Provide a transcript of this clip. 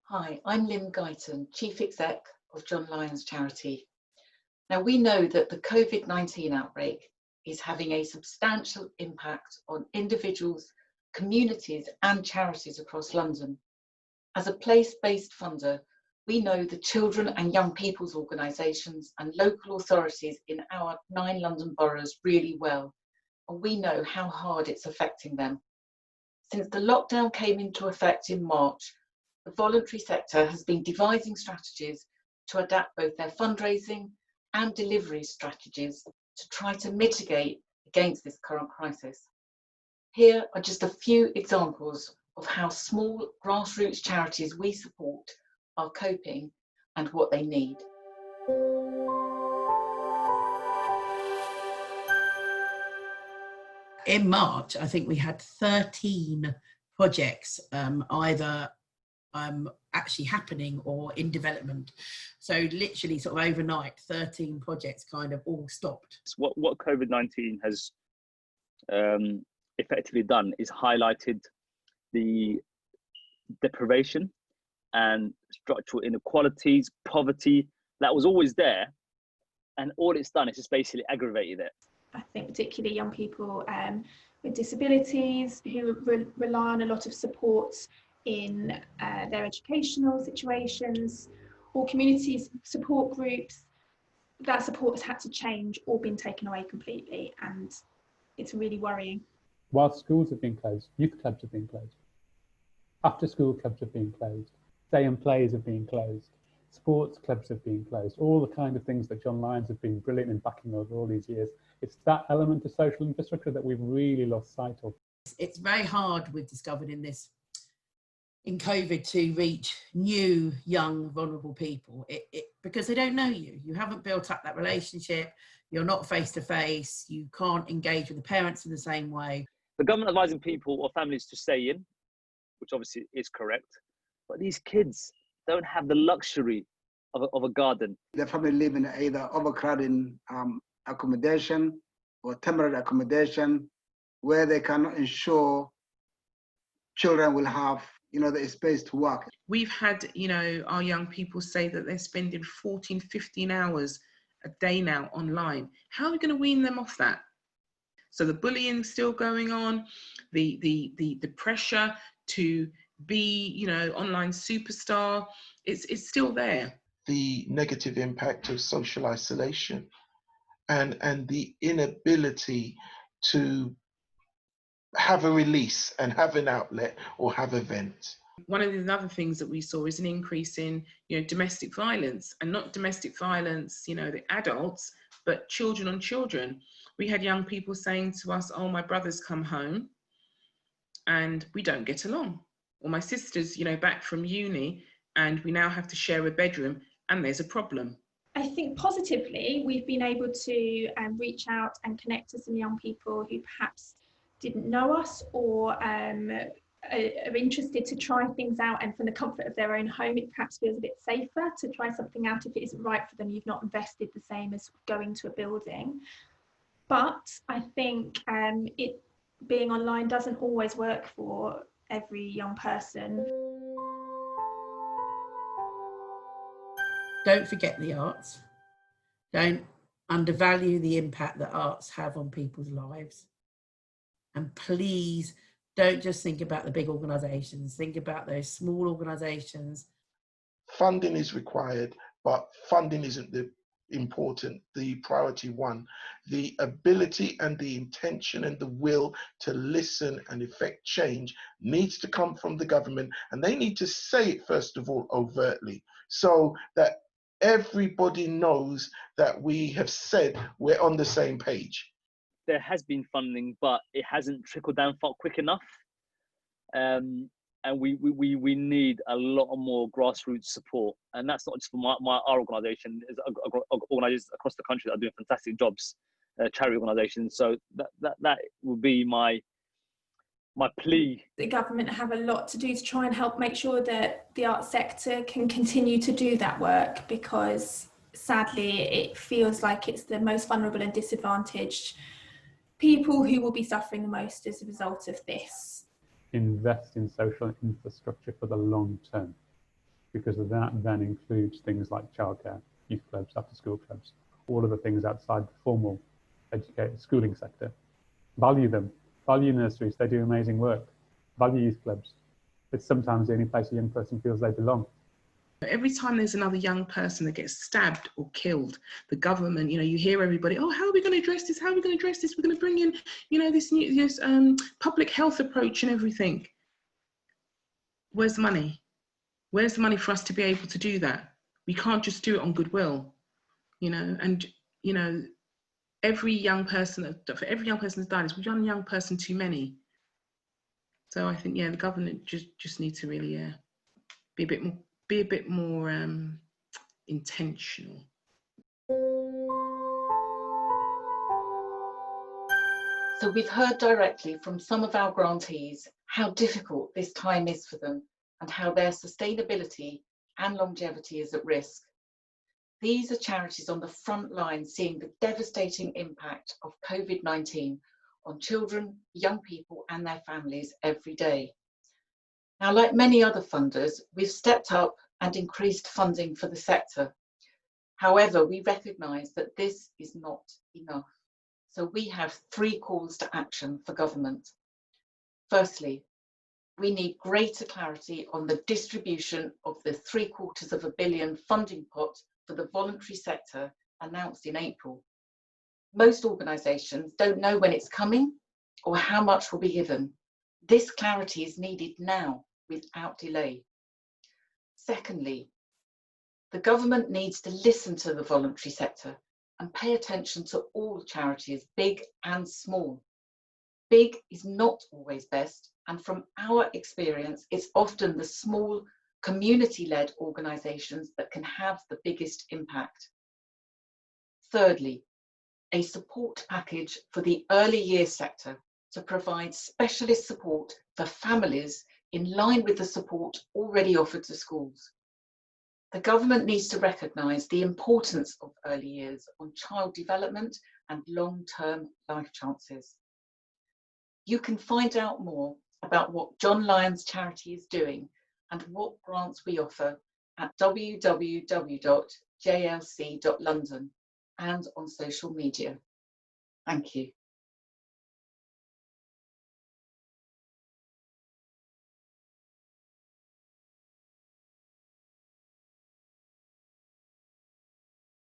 Hi, I'm Lynn Guyton, Chief Exec of John Lyon's charity. Now, we know that the COVID-19 outbreak is having a substantial impact on individuals, communities and charities across London. As a place-based funder, we know the children and young people's organisations and local authorities in our 9 London boroughs really well, and we know how hard it's affecting them. Since the lockdown came into effect in March, the voluntary sector has been devising strategies to adapt both their fundraising and delivery strategies to try to mitigate against this current crisis. Here are just a few examples of how small grassroots charities we support are coping and what they need. In March, I think we had 13 projects either actually happening or in development. So literally sort of overnight, 13 projects kind of all stopped. What COVID-19 has effectively done is highlighted the deprivation and structural inequalities, poverty that was always there, and all it's done is just basically aggravated it. I think particularly young people with disabilities who rely on a lot of support in their educational situations or community support groups, that support has had to change or been taken away completely, and it's really worrying. While schools have been closed, youth clubs have been closed, after school clubs have been closed, day and plays have been closed, sports clubs have been closed, all the kind of things that John Lyons have been brilliant in backing over all these years. It's that element of social infrastructure that we've really lost sight of. It's very hard, we've discovered in COVID, to reach new, young, vulnerable people because they don't know you. You haven't built up that relationship, you're not face to face, you can't engage with the parents in the same way. The government advising people or families to stay in, which obviously is correct, but these kids don't have the luxury of a garden. They probably live in either overcrowding accommodation or temporary accommodation where they cannot ensure children will have the space to work. We've had our young people say that they're spending 14, 15 hours a day now online. How are we going to wean them off that? So the bullying's still going on, the pressure to be online superstar, it's still there. The negative impact of social isolation and the inability to have a release and have an outlet or have events. One of the other things that we saw is an increase in domestic violence, and not domestic violence, the adults, but children on children. We had young people saying to us, oh, my brother's come home and we don't get along. Or my sister's, back from uni and we now have to share a bedroom and there's a problem. I think positively, we've been able to reach out and connect to some young people who perhaps didn't know us or are interested to try things out, and from the comfort of their own home, it perhaps feels a bit safer to try something out if it isn't right for them. You've not invested the same as going to a building. But I think it being online doesn't always work for every young person. Don't forget the arts. Don't undervalue the impact that arts have on people's lives. And please don't just think about the big organisations. Think about those small organisations. Funding is required, but funding isn't the priority one. The ability and the intention and the will to listen and effect change needs to come from the government, and they need to say it first of all overtly, so that everybody knows that we have said we're on the same page. There has been funding, but it hasn't trickled down quick enough. And we need a lot more grassroots support. And that's not just for our organisation, there's organisations across the country that are doing fantastic jobs, charity organisations. So that will be my plea. The government have a lot to do to try and help make sure that the arts sector can continue to do that work, because sadly it feels like it's the most vulnerable and disadvantaged people who will be suffering the most as a result of this. Invest in social infrastructure for the long term. because that then includes things like childcare, youth clubs, after school clubs, all of the things outside the formal schooling sector. Value them, value nurseries, they do amazing work. Value youth clubs. It's sometimes the only place a young person feels they belong. Every time there's another young person that gets stabbed or killed, the government, you hear everybody, oh, how are we going to address this? How are we going to address this? We're going to bring in, this new public health approach and everything. Where's the money? Where's the money for us to be able to do that? We can't just do it on goodwill, and, every young person, for every young person that's died, is one young person too many. So I think, the government just need to really be a bit more intentional. So we've heard directly from some of our grantees how difficult this time is for them and how their sustainability and longevity is at risk. These are charities on the front line seeing the devastating impact of COVID-19 on children, young people and their families every day. Now, like many other funders, we've stepped up and increased funding for the sector. However, we recognise that this is not enough. So we have 3 calls to action for government. Firstly, we need greater clarity on the distribution of the £750 million funding pot for the voluntary sector announced in April. Most organisations don't know when it's coming or how much will be given. This clarity is needed now without delay. Secondly, the government needs to listen to the voluntary sector and pay attention to all charities, big and small. Big is not always best, and from our experience, it's often the small community-led organisations that can have the biggest impact. Thirdly, a support package for the early years sector to provide specialist support for families in line with the support already offered to schools. The government needs to recognise the importance of early years on child development and long-term life chances. You can find out more about what John Lyon's charity is doing and what grants we offer at www.jlc.london and on social media. Thank you.